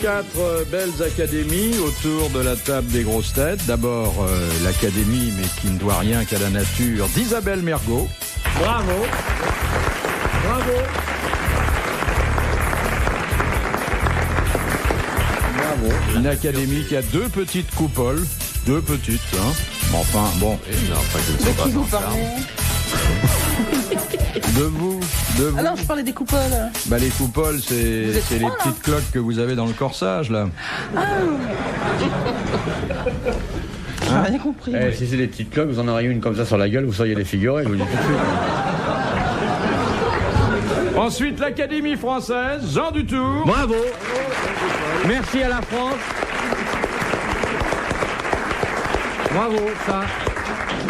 4 belles académies autour de la table des grosses têtes. D'abord, l'académie, mais qui ne doit rien qu'à la nature, d'Isabelle Mergo. Bravo. Bravo. Bravo. Une académie qui a 2 petites coupoles. 2 petites, hein. Enfin, bon. Non, pas que c'est pas Qui vous parlez? De vous. Ah non, je parlais des coupoles. Bah, les coupoles, c'est les petites cloques que vous avez dans le corsage, là. Ah. J'ai rien compris. Si c'est des petites cloques, vous en auriez une comme ça sur la gueule, vous seriez les figurés, je vous dis tout de suite. Ensuite, l'Académie française, Jean Dutour. Bravo. Merci à la France. Bravo, ça.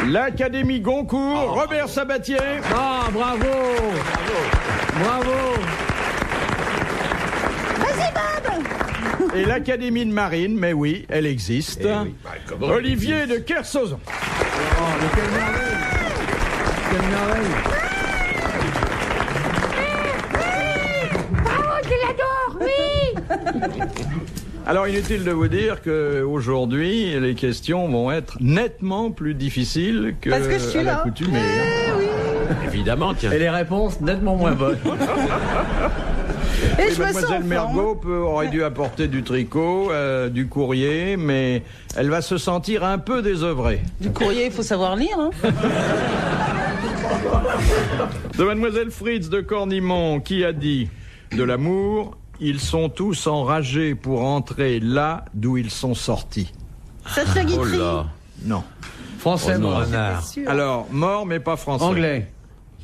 L'Académie Goncourt, Robert Sabatier. Ah, bravo. Bravo. Vas-y, Bob. Et l'Académie de Marine, mais oui, elle existe. Olivier de Kersauzon. Oh, mais quelle merveille. Quelle merveille. Oh, je l'adore, oui. Alors, inutile de vous dire qu'aujourd'hui, les questions vont être nettement plus difficiles que Parce que je suis à là. l'accoutumée. Oui. Évidemment, tiens. Et les réponses nettement moins bonnes. Et Oui, je me sens Mademoiselle en Mergo aurait dû apporter du tricot, du courrier, mais elle va se sentir un peu désœuvrée. Du courrier, il faut savoir lire. Hein. De Mademoiselle Fritz de Cornimont, qui a dit « De l'amour, ils sont tous enragés pour entrer là d'où ils sont sortis. Sacha Guitry. Oh là. » Non. Français, Oh non, mort. renard. Alors, mort, mais pas français. Anglais.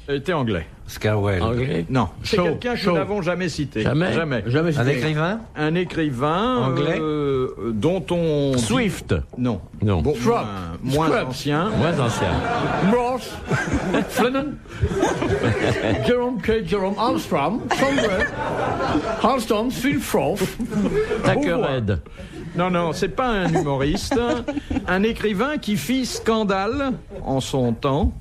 Était anglais. Scarwell. Anglais. Non. C'est Chaud, quelqu'un que chaud. nous n'avons jamais cité. Jamais. Jamais. Jamais Un cité. écrivain. Un écrivain Anglais. dont on... dit- Swift. Non. Non. Bon, Scrub. moins Scrub. ancien. Moins ancien. Ross. Flennon. Jerome K. Jerome Armstrong. Sondre. Halston. Phil Froth. Thackeray. Non, c'est pas un humoriste. Un écrivain qui fit scandale en son temps.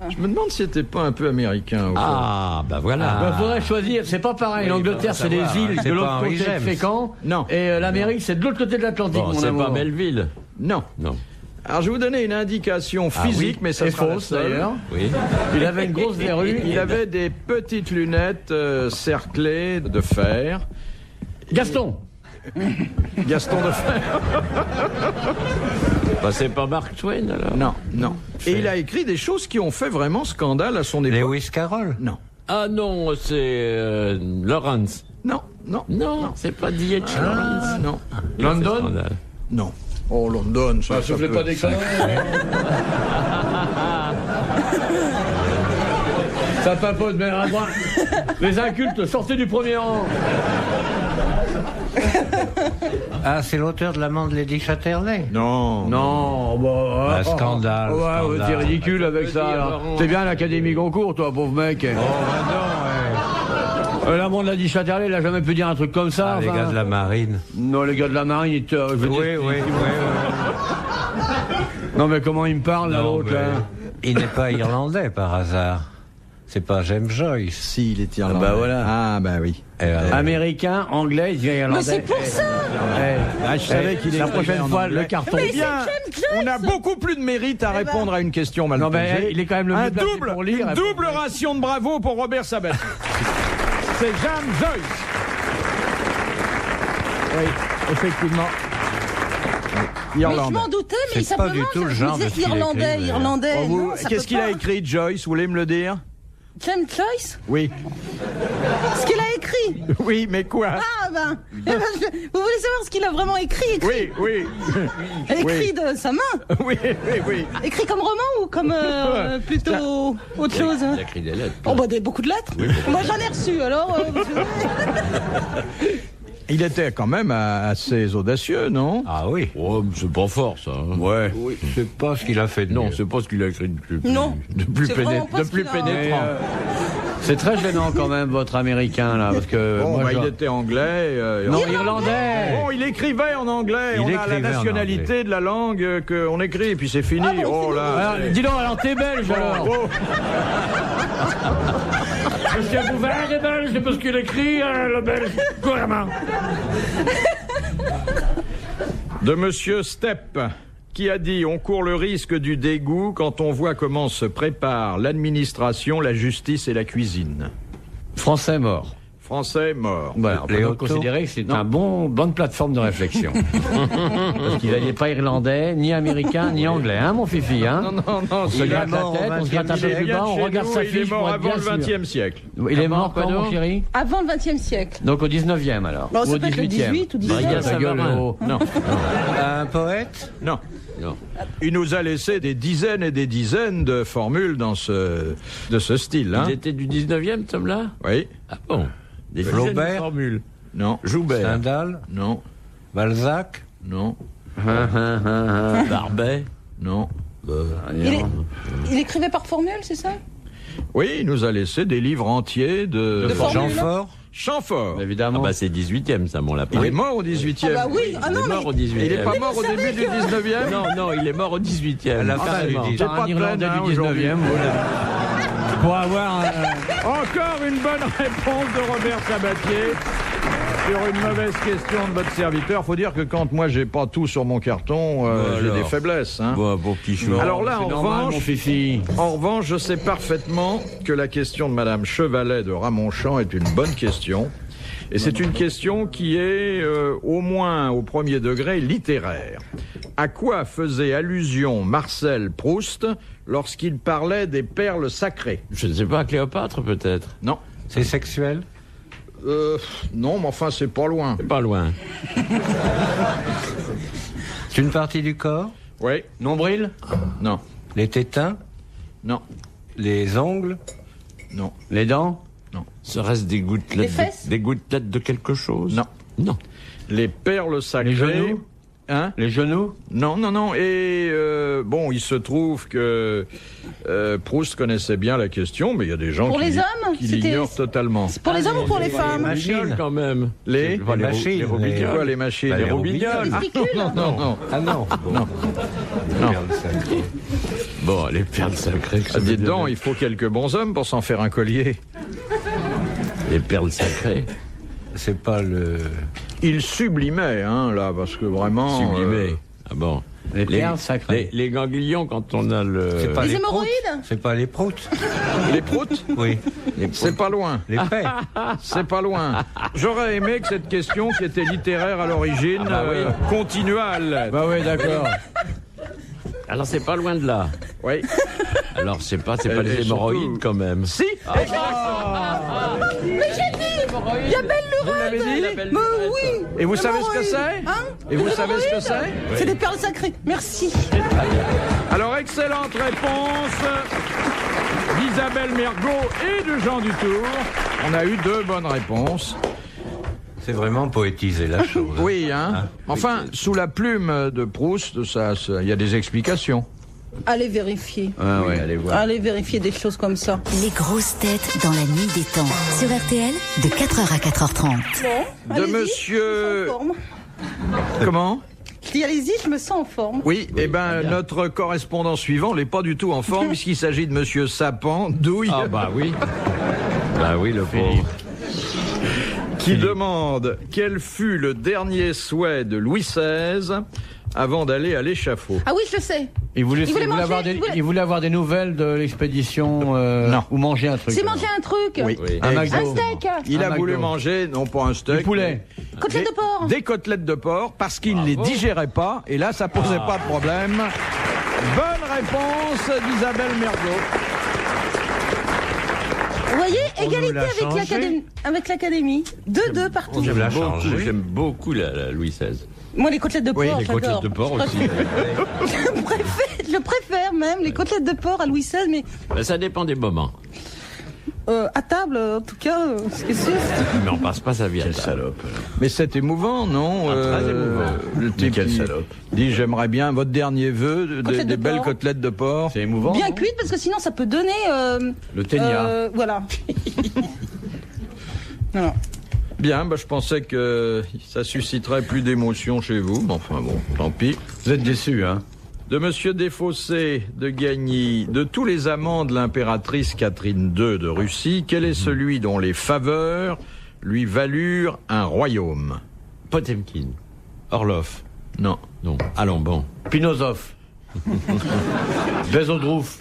Je me demande si c'était pas un peu américain. Au fond. Ah, bah voilà. Il faudrait choisir, c'est pas pareil. L'Angleterre, c'est des savoir, îles c'est de pas l'autre Henry côté de James. Fécamp. Non. Et l'Amérique, c'est de l'autre côté de l'Atlantique, Bon, mon c'est amour. pas Melville. Non. Non. Alors je vais vous donner une indication physique, oui. mais ça Et sera la fausse, seule. d'ailleurs. Oui. Il avait une grosse verrue. Il avait des petites lunettes cerclées de fer. Gaston. Gaston de fer. Bah, c'est pas Mark Twain, alors. Non. Et il a écrit des choses qui ont fait vraiment scandale à son époque. Lewis Carroll. Non. Ah non, c'est Lawrence. Non. Non, c'est pas D.H. Lawrence. Non. London. Scandale. Non. Oh, London, ça, ça Soufflez peut- pas des conneries. Ça papote, mais à droite. Les incultes, sortez du premier rang. Ah, c'est l'auteur de l'amant de Lady Chatterley. Non. Non, bah. Un scandale. Ouais, scandale. t'es ridicule avec ça. dire, là. Laurent. T'es bien à l'Académie Goncourt, toi, pauvre mec. L'amant de la dit Chatterley, il a jamais pu dire un truc comme ça. Ah, les enfin. gars de la marine. Non, les gars de la marine, ils te. je veux dire, Oui. Non, mais comment il me parle, là, Non, l'autre, mais là. il n'est pas irlandais par hasard. C'est pas James Joyce. Si, il est irlandais. Ah, bah voilà. Ah, bah oui. Et voilà. Américain, anglais, il dit irlandais. Mais c'est pour ça. Ah, je savais qu'il La écrivait prochaine en fois, anglais. le carton. Mais Eh bien, c'est James on a Joyce. beaucoup plus de mérite à répondre à une question mal Non, posée. mais il est quand même le mieux placé pour lire. Une double ration de bravo pour Robert Sabat. C'est James Joyce. Oui, effectivement. Mais je Irlandais. m'en doutais, mais C'est pas simplement, du tout le je genre me disais de ce qu'il Irlandais, écrit, Irlandais. Oh, vous- non, ça Qu'est-ce peut qu'il pas. a écrit, Joyce? Vous voulez me le dire? James Joyce. Oui. Ce qu'il a écrit. Oui, mais quoi? Ah ben, vous voulez savoir ce qu'il a vraiment écrit? Oui. Écrit de sa main. Oui. Écrit comme roman ou comme plutôt autre chose? Il a écrit des lettres. Oh bah beaucoup de lettres. Moi j'en ai reçu alors. Il était quand même assez audacieux, non? Ah oui. Oh, c'est pas fort, ça. hein. Ouais. C'est pas ce qu'il a fait de Non, mieux. c'est pas ce qu'il a écrit de plus, Non. de plus, C'est vraiment pas de ce plus qu'il a- pénétrant. C'est très gênant quand même, votre américain, là, parce que... Bon, moi, bah, je- il était anglais. Non, irlandais. Bon, il écrivait en anglais. Il On a la écrivait en nationalité de la langue qu'on écrit, et puis c'est fini. Ah bon, oh c'est là. Alors, dis donc, alors t'es belge, alors. Oh. Monsieur Bouvard est belge, c'est parce qu'il écrit, le belge, couramment. De Monsieur Stepp, qui a dit « On court le risque du dégoût quand on voit comment se préparent l'administration, la justice et la cuisine. Français mort. » Français mort. Voilà, on peut Les donc autos. considérer que c'est une bonne plateforme de réflexion. Parce qu'il n'est pas irlandais, ni américain, ni anglais, hein, mon fifi, hein. Non, On se il est gratte la mort au tête, on se gratte un il peu est plus bien bas, on chez regarde nous, sa il est fiche pour mort être avant bien le sûr. XXe siècle. Il est Comment, mort quand, pardon mon chéri? Avant le XXe siècle. Donc au 19e, alors. Bon, Ou ça au peut être le 18e. 18 ou 19. Brian Ta gueule, Savarin. oh. Non, Un poète? non. Non. Il nous a laissé des dizaines et des dizaines de formules de ce style. Hein. Il était du 19e, ce homme-là? Oui, Ah bon? Des Flaubert. dizaines de formules. non, Joubert. Stendhal? non, Balzac? non, Barbet. non. Il écrivait par formule, c'est ça? Oui, il nous a laissé des livres entiers de formules. Jean Fort? Chamfort. Ah Évidemment. bah c'est 18e, ça, mon lapin. Il est mort au 18e. Ah bah oui, ah Il non, est mort mais... au 18e. Il n'est pas mort au début du 19e. Non, il est mort au 18e. À la fin du Carrément. 18e. C'est Par pas un de Irlandais peine, hein, du 19e, aujourd'hui. voilà. Pour avoir Encore une bonne réponse de Robert Sabatier sur une mauvaise question de votre serviteur. Faut dire que quand moi j'ai pas tout sur mon carton, j'ai alors. des faiblesses. Hein. Bon, petit chou. Alors là, c'est en normal, revanche, mon fifi. En revanche, je sais parfaitement que la question de Madame Chevalet de Ramonchamp est une bonne question. Et c'est une question qui est, au moins au premier degré, littéraire. À quoi faisait allusion Marcel Proust lorsqu'il parlait des perles sacrées? Je ne sais pas, Cléopâtre peut-être. Non. C'est sexuel? Non, mais enfin, c'est pas loin. C'est pas loin. C'est une partie du corps? Oui. Nombril? Non. Les tétins? Non. Les ongles? Non. Les dents? Serait-ce des Les gouttelettes fesses des gouttelettes de quelque chose? Non. Non. Les perles sacrées. Les genoux? Hein? Les genoux? Non, non, non. Et bon, il se trouve que Proust connaissait bien la question, mais il y a des gens Pour qui, les hommes, qui c'était- l'ignorent totalement. C'est pour les hommes ou pour les femmes? machines. Quand même. Les Enfin, Les machines, les roubignoles. Quoi, les machines? Bah, les les roubignoles? roubignoles. Ah, non, non, non. Ah non. Non. Bon, les perles sacrées. que ça Ah, veut dites dire. donc, il faut quelques bons hommes pour s'en faire un collier. Les perles sacrées. C'est pas le... Il sublimait, hein, là, parce que vraiment... Sublimées. Ah bon. Les perles sacrées. Les ganglions, quand on a le... C'est pas Les les proutes? hémorroïdes? C'est pas les proutes? les proutes, Oui. c'est pas loin. Les paix? C'est pas loin. J'aurais aimé que cette question, qui était littéraire à l'origine, continuât à l'être. Bah oui, d'accord. Alors, c'est pas loin de là. Oui. Alors, c'est pas Et les hémorroïdes, surtout- quand même. Si. Il y a belle Vous l'avez dit? Mais oui! Et vous savez ce que c'est? Hein? Et vous Les savez ce que hémorroïdes? c'est? C'est des perles sacrées. Merci. Alors, excellente réponse d'Isabelle Mergot et de Jean Dutour. On a eu 2 bonnes réponses. C'est vraiment poétiser la chose. Oui, hein. Enfin, sous la plume de Proust, il y a des explications. Allez vérifier. Ah ouais. Allez voir. Allez vérifier des choses comme ça. Les grosses têtes dans la nuit des temps. Sur RTL, de 4h à 4h30. Bon, De allez-y, monsieur- je me sens en forme. Comment? Je dis allez-y, je me sens en forme. Oui, eh ben, notre correspondant suivant n'est pas du tout en forme, puisqu'il s'agit de monsieur Sapin, douille, Ah bah oui. Bah oui, le pauvre. qui demande quel fut le dernier souhait de Louis XVI avant d'aller à l'échafaud. Ah oui, je le sais. Il voulait, Il voulait manger, il voulait avoir des nouvelles de l'expédition Non. ou manger un truc. C'est alors. manger un truc. Oui. Oui. Un Exact. McDo. Un steak. Il a Un voulu McDo. manger, non pas un steak, Du poulet. Côtelette de porc. des côtelettes de porc, parce qu'il ne les digérait pas, et là, ça posait pas de problème. Bonne réponse d'Isabelle Mergot. Vous voyez, On égalité nous l'a avec changé. l'académie. Avec l'académie. 2-2 partout. On l'a Beaucoup, changé. j'aime beaucoup la Louis XVI. Moi, les côtelettes de porc, Oui, Les j'adore. côtelettes de porc aussi. Je préfère même les côtelettes de porc à Louis XVI, mais Ben, ça dépend des moments. À table, en tout cas, ce que c'est. Mais on passe pas sa vie à Quelle table. salope. Mais c'est émouvant, non? Très émouvant. Le type quelle qui salope. dit j'aimerais bien votre dernier vœu, Côtelettes des de belles porc. côtelettes de porc. C'est émouvant. Bien non cuite, parce que sinon ça peut donner. Le ténia. Voilà. Voilà. Bien, je pensais que ça susciterait plus d'émotion chez vous, mais enfin bon, tant pis. Vous êtes déçus, hein? De Monsieur Desfossés de Gagny, de tous les amants de l'impératrice Catherine II de Russie, quel est celui dont les faveurs lui valurent un royaume? Potemkin. Orlov. Non. Non. Allons, bon. Pinosov. Bezodrouf.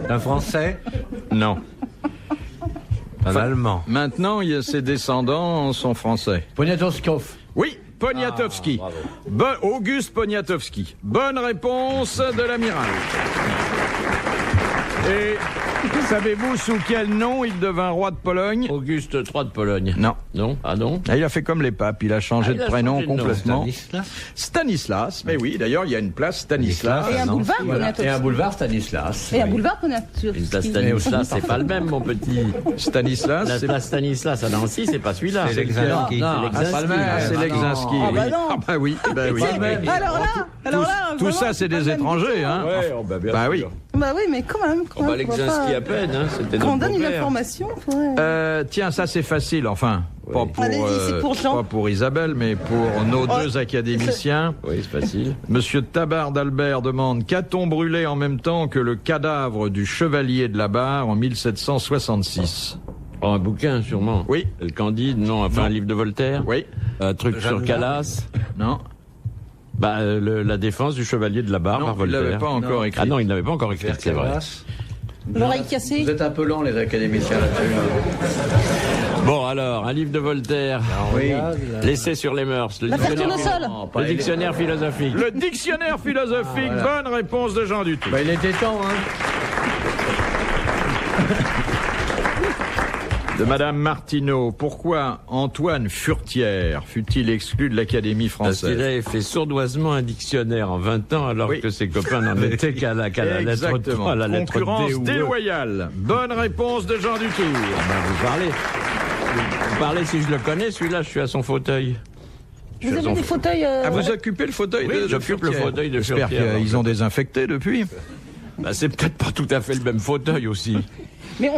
Un Français, Non. un Allemand. Maintenant, ses descendants sont français. Poniatowski. Oui, Poniatowski. Auguste Poniatowski. Bonne réponse de l'amiral. Et savez-vous sous quel nom il devint roi de Pologne? Auguste III de Pologne. Non. Non? Ah non? Ah, il a fait comme les papes, il a changé il de a prénom changé de nom. complètement. Stanislas. Stanislas, mais oui, d'ailleurs, il y a une place Stanislas. Et un non. boulevard, Voilà. Et un Poniatowski. boulevard Stanislas. Et un Oui. boulevard, Poniatowski. Une place Stanislas, c'est pas le même, mon petit. Stanislas, La c'est place Stanislas à Nancy, c'est pas celui-là. C'est l'examen. Non, C'est c'est pas le même. Ah, c'est Ah, Legzinski. Ah, bah oui. non. Ah bah oui, bah oui. pas le même. Alors là, Tout vraiment, ça, c'est pas des le même étrangers, du tout. hein. bien Bah sûr. oui. Bah oui, mais quand même. Oh, bah, on va Legzinski pas- à peine, hein. C'était Quand on notre donne une beau-père. information, faudrait... Tiens, ça c'est facile, enfin, pas pour, Allez-y, c'est pour Jean. pas pour Isabelle, mais pour nos Oh, deux académiciens. Oui, c'est facile. Monsieur Tabard d'Albert demande: qu'a-t-on brûlé en même temps que le cadavre du chevalier de la Barre en 1766? Oh, un bouquin, sûrement. Oui. Le Candide, non, enfin, un livre de Voltaire. Oui. Un truc sur Calas. Non. Bah, la défense du chevalier de la Barre Non, par il Voltaire. l'avait pas encore écrit. Ah non, il n'avait pas encore écrit, c'est vrai. L'oreille cassée. Vous êtes un peu lents, les académiciens, là-dessus. Bon, alors, un livre de Voltaire. Oui. L'essai sur les mœurs. Le La dictionnaire, fortune au sol. Non, pas le dictionnaire philosophique. Le dictionnaire philosophique, voilà. bonne réponse de Jean Dutour. Bah, il était temps, hein. De Madame Martineau, pourquoi Antoine Furtière fut-il exclu de l'Académie Parce qu'il française? avait fait sournoisement un dictionnaire en 20 ans, alors Oui. que ses copains n'en étaient qu'à la lettre Exactement. 3, à la lettre Concurrence D ou E. déloyale. Bonne réponse de Jean Dutour. Ben, vous parlez si je le connais, celui-là, je suis à son fauteuil. Je Vous suis à avez son des fauteuils... Ah, vous occupez le fauteuil Oui, de j'occupe le Furtière. fauteuil de J'espère Furtière. qu'ils ont désinfecté depuis. Bah, c'est peut-être pas tout à fait le même fauteuil aussi. Mais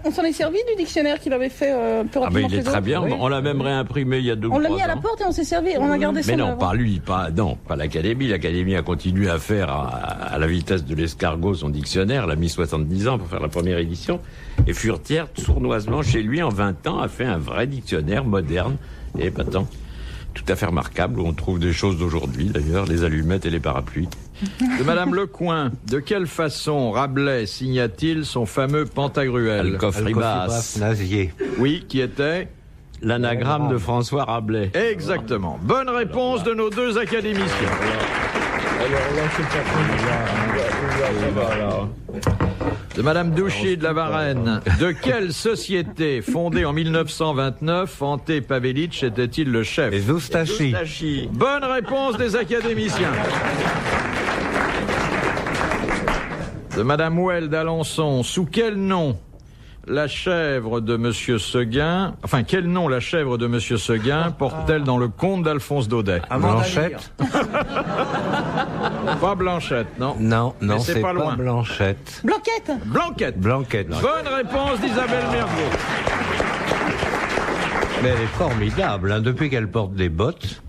on s'en est servi du dictionnaire qu'il avait fait un peu Ah rapidement. ben il est chez très eux. bien, on l'a même réimprimé il y a 2 ou On 3 l'a ans. mis à la porte et on s'est servi, on a gardé ça. Mais non, avant. pas lui, pas l'Académie. L'Académie a continué à faire à la vitesse de l'escargot son dictionnaire, l'a mis 70 ans pour faire la première édition. Et Furtière, sournoisement, chez lui, en 20 ans, a fait un vrai dictionnaire moderne et épatant. Tout à fait remarquable, où on trouve des choses d'aujourd'hui, d'ailleurs, les allumettes et les parapluies. De Madame Lecoing, de quelle façon Rabelais signa-t-il son fameux Pantagruel? Alcofribas, Nazier. Oui, qui était? l'anagramme de François Rabelais. Exactement. Bonne réponse de nos deux académiciens. De Madame Douchy de la Varenne. De quelle société fondée en 1929 Ante Pavelic était-il le chef? Les Oustachi. Tachi. Bonne réponse des académiciens. De Madame Houel d'Alençon. Sous quel nom la chèvre de Monsieur Seguin, enfin quel nom la chèvre de Monsieur Seguin porte-t-elle dans le conte d'Alphonse Daudet? Blanchette. Pas Blanchette, non. Non, non, c'est c'est pas pas, loin. Blanchette. Blanquette. Blanquette. Blanquette. Bonne réponse d'Isabelle Mergo. Mais elle est formidable, hein, depuis qu'elle porte des bottes.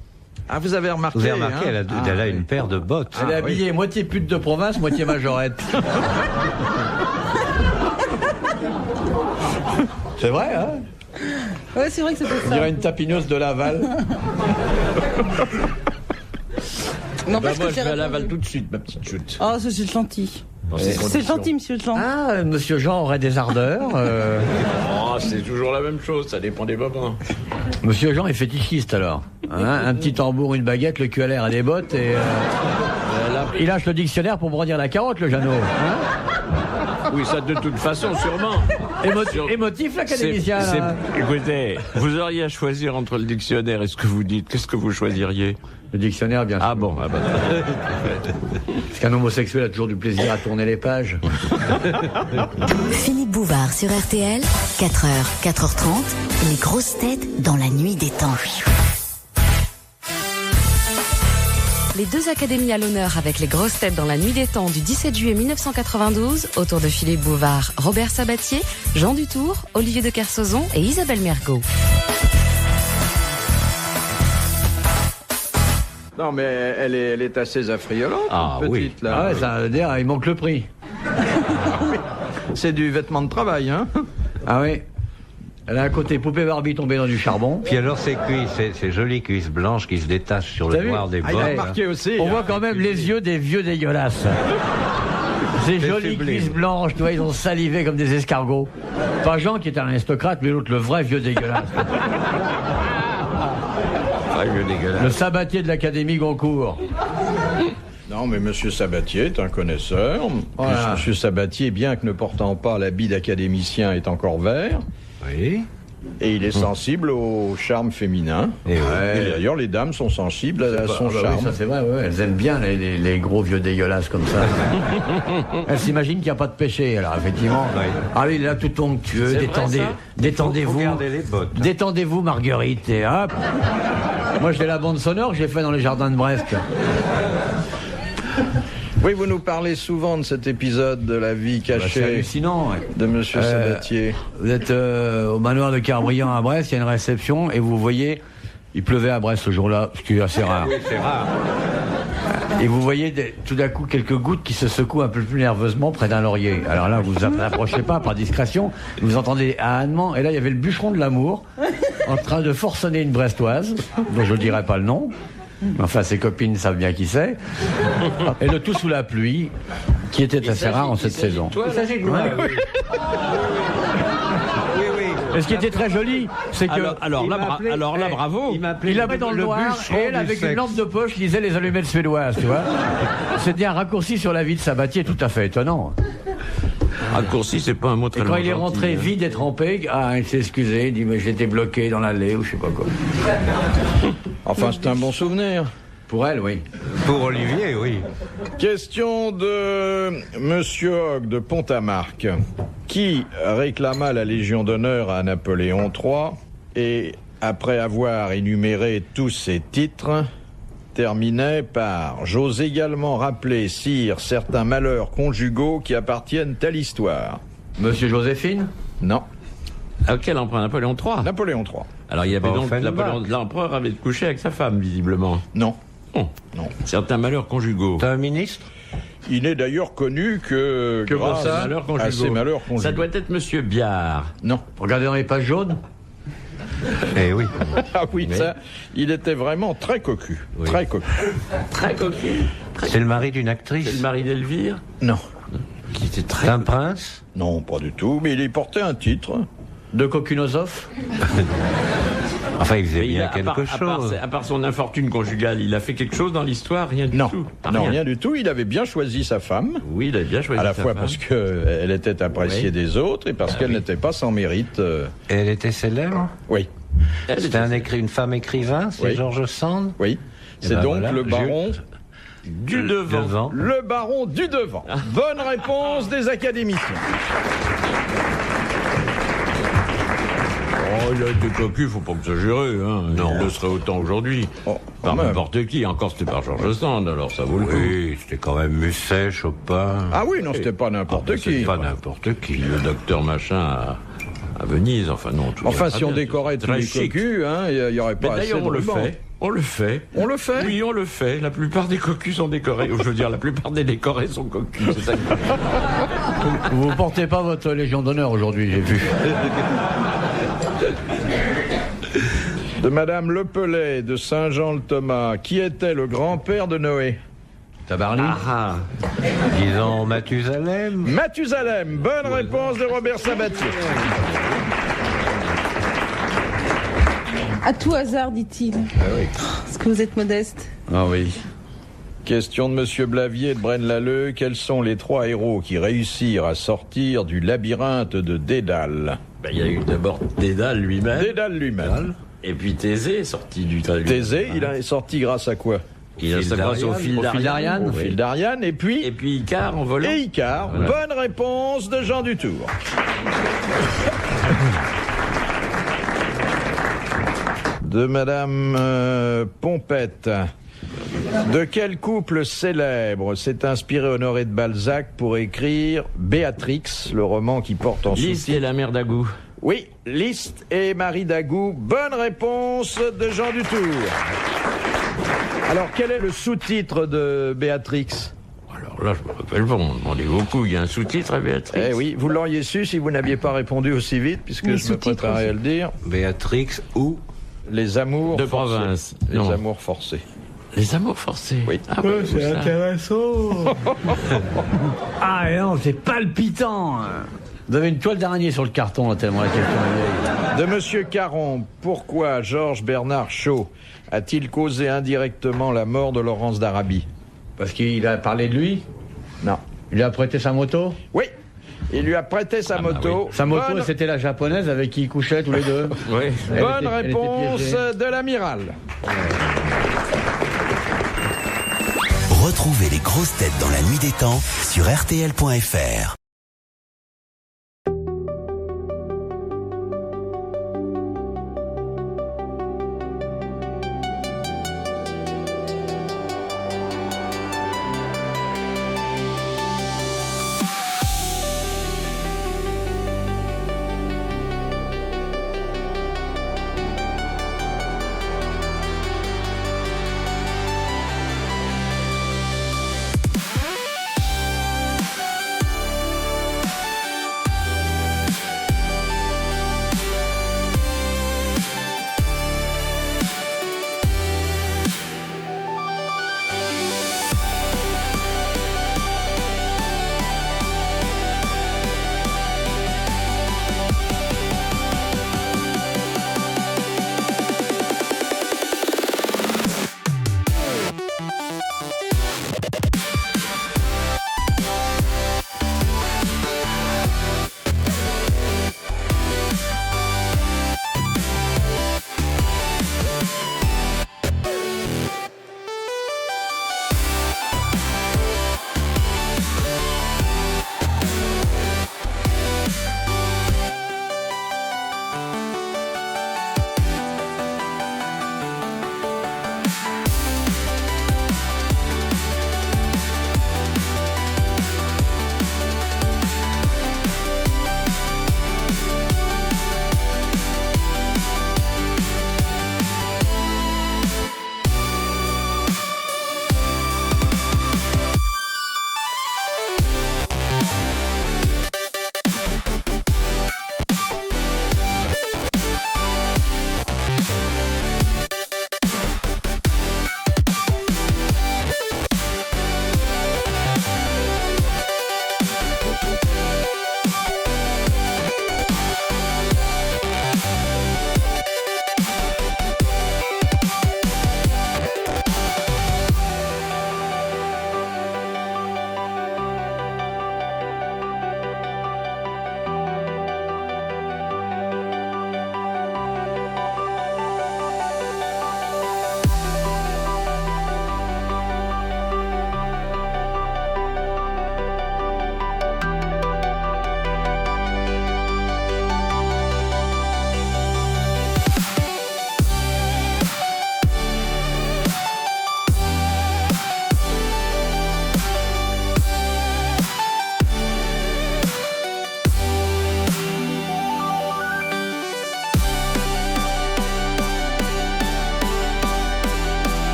Ah, vous avez remarqué? Vous avez remarqué, hein? elle a une paire de bottes. Elle est habillée moitié pute de province, moitié majorette. C'est vrai, hein? Ouais, c'est vrai que c'était On ça. dirait une tapineuse de Laval. N'empêche Moi, que je j'ai vais à Laval répondu. tout de suite, ma petite chute. Oh, ça, c'est gentil. Dans ces C'est conditions. gentil, monsieur Jean. Ah, monsieur Jean aurait des ardeurs. Oh, c'est toujours la même chose, ça dépend des moments. Monsieur Jean est fétichiste alors. Hein, un petit tambour, une baguette, le cul à l'air et des bottes et... il lâche le dictionnaire pour brandir la carotte, le Jeannot. Hein, Oui, ça de toute façon, sûrement. émotif l'académicien. là. Écoutez, vous auriez à choisir entre le dictionnaire et ce que vous dites. Qu'est-ce que vous choisiriez? Le dictionnaire, bien sûr. Ah bon, ah bah, Parce qu'un homosexuel a toujours du plaisir à tourner les pages. Philippe Bouvard sur RTL, 4h, 4h30, les grosses têtes dans la nuit des temps. Les deux académies à l'honneur avec les grosses têtes dans la nuit des temps du 17 juillet 1992, autour de Philippe Bouvard, Robert Sabatier, Jean Dutour, Olivier de Kersauzon et Isabelle Mergot. Non, mais elle est assez affriolante, cette petite, là. Ah ouais, ça veut dire, il manque le prix. C'est du vêtement de travail, hein. Ah oui. Elle a un côté poupée Barbie tombée dans du charbon. Puis alors ses cuisses, ces jolies cuisses blanches qui se détachent sur T'as le vu noir des bottes. Il a là. remarqué aussi. On hein, voit quand même les yeux des vieux dégueulasses. Ces jolies sublime. cuisses blanches, tu vois, ils ont salivé comme des escargots. Pas Jean qui est un aristocrate, mais l'autre, le vrai vieux dégueulasse. Ah, vieux dégueulasse. Le Sabatier de l'Académie Goncourt. Non, mais Monsieur Sabatier est un connaisseur. Voilà. Monsieur Sabatier, bien que ne portant pas l'habit d'académicien, est encore vert. Oui. Et il est sensible au charme féminin. Et ouais. Et d'ailleurs, les dames sont sensibles à son Ah bah charme. oui, ça c'est vrai, ouais, elles aiment bien les gros vieux dégueulasses comme ça. Elles s'imaginent qu'il n'y a pas de péché, alors effectivement. Oui. Ah oui, là tout onctueux, détendez-vous. Faut garder les bottes. Hein. Détendez-vous, Marguerite, et hop. Moi, j'ai la bande sonore que j'ai fait dans les jardins de Brest. Oui, vous nous parlez souvent de cet épisode de la vie Bah, c'est cachée hallucinant. Ouais. de Monsieur Sabatier. Vous êtes au manoir de Carbriand à Brest, il y a une réception, et vous voyez, il pleuvait à Brest ce jour-là, ce qui est assez rare. Oui, c'est rare. Et vous voyez tout d'un coup quelques gouttes qui se secouent un peu plus nerveusement près d'un laurier. Alors là, vous vous approchez pas par discrétion, vous entendez un ânement, et là, il y avait le bûcheron de l'amour en train de forcener une brestoise, dont je ne dirai pas le nom. Enfin, ses copines savent bien qui c'est. Et le tout sous la pluie, qui était assez rare en cette saison. Il s'agit de moi. Oui, oui. Et ce qui était très joli, c'est que Alors là, bravo. il l'avait dans le noir et elle, avec une lampe de poche, lisait les allumettes suédoises, tu vois. C'était un raccourci sur la vie de Sabatier tout à fait étonnant. Raccourci, c'est pas un mot très Et quand il est gentil, rentré hein. vide et trempé, il s'est excusé, il dit mais j'étais bloqué dans l'allée ou je sais pas quoi. Enfin, c'est un bon souvenir. Pour elle, oui. Pour Olivier, oui. Question de Monsieur Hogg de Pont-à-Marc, qui réclama la Légion d'honneur à Napoléon III et, après avoir énuméré tous ses titres, terminait par « J'ose également rappeler, sire, certains malheurs conjugaux qui appartiennent à l'histoire. Monsieur Joséphine » Non, À quel empereur? Napoléon III. Napoléon III. Alors il y avait donc Offenbach. l'empereur avait couché avec sa femme, visiblement. Non. Oh. Non. Certains malheurs conjugaux. T'es un ministre? Il n'est d'ailleurs connu que pour grâce ça, malheurs conjugaux. à ses malheurs conjugaux. Ça doit être Monsieur Biard. Non. Regardez dans les pages jaunes. Eh oui. Ah oui, ça, il était vraiment très cocu. Oui. Très cocu. Très coquet. C'est le mari d'une C'est actrice. le mari d'Elvire. Non. Qui était très. C'est un prince? Non, pas du tout, mais il y portait un titre. De Kokunosov. Enfin, il faisait Mais bien à part- quelque chose. à part son infortune conjugale, il a fait quelque chose dans l'histoire? Rien du Non. tout. Non, rien du tout. Il avait bien choisi sa femme. Oui, il a bien choisi À la sa fois femme. parce qu'elle était appréciée Oui. des autres et parce qu'elle n'était pas sans mérite. Et elle était célèbre? Oui, Elle C'était était une femme écrivain, c'est Oui. Georges Sand? oui. C'est ben donc voilà, le baron. du devant. Le baron du devant. Bonne réponse des académiciens. Oh, il a été cocu, faut pas exagérer, hein. Non. Il le serait autant aujourd'hui. Oh, Par quand même. n'importe qui. Encore, c'était par Georges Sand, alors ça vaut le coup. Oui, c'était quand même Musset, Chopin. Ah oui, non, c'était pas n'importe qui. C'est pas n'importe qui. Le docteur machin à Venise, enfin non. tout Enfin, ira si on bien, décorait c'est tous très les chic. cocus, hein, il n'y aurait Mais pas assez d'ailleurs, de on le rubans. fait. On le fait. On le fait. Oui, on le fait. La plupart des cocus sont décorés. Ou je veux dire, la plupart des décorés sont cocus. C'est ça que- Vous portez pas votre Légion d'honneur aujourd'hui, j'ai vu. De Madame Lepelay de Saint-Jean-le-Thomas, qui était le grand-père de Noé. Tabarly. Ah, Disons Mathusalem. Mathusalem, bonne réponse de Robert Sabatier. À tout hasard, dit-il. Est-ce que vous êtes modeste? Ah oui. Question de Monsieur Blavier de Braine-l'Alleud. Quels sont les 3 héros qui réussirent à sortir du labyrinthe de Dédale? ben, il y a eu d'abord Dédale lui-même. Dédale lui-même. Et puis Thésée, sorti du Thésée, il est sorti grâce à quoi? Il a ça grâce au fil d'Ariane. Au fil d'Ariane. Et puis Icare en volant. Et Icare. Voilà. Bonne réponse de Jean Dutour. De Madame Pompette. De quel couple célèbre s'est inspiré Honoré de Balzac pour écrire Béatrix, le roman qui porte en sous-titre... Liszt et la mère d'Agou. Oui, Liszt et Marie d'Agou. Bonne réponse de Jean Dutour. Alors, quel est le sous-titre de Béatrix? Alors là, je me rappelle pas, on demandait beaucoup. Il y a un sous-titre à Béatrix. Eh oui, vous l'auriez su si vous n'aviez pas répondu aussi vite, puisque je me préparais à le dire. Béatrix ou Les amours de forcés. province. Les Non. amours forcés. Les amours forcés. Oui. Ah, ouais, C'est ça. intéressant. Ah non, c'est palpitant. Vous avez une toile d'araignée sur le carton, là, tellement la question est vieille. De Monsieur Caron, pourquoi Georges Bernard Shaw a-t-il causé indirectement la mort de Laurence d'Arabie? Parce qu'il a parlé de lui? Non. Il lui a prêté sa moto? Oui. Il lui a prêté sa moto. Sa moto, Bonne- c'était la japonaise avec qui ils couchaient tous les deux. Oui. Bonne Elle était réponse piégée. de l'amiral. Retrouvez les grosses têtes dans la nuit des temps sur RTL.fr.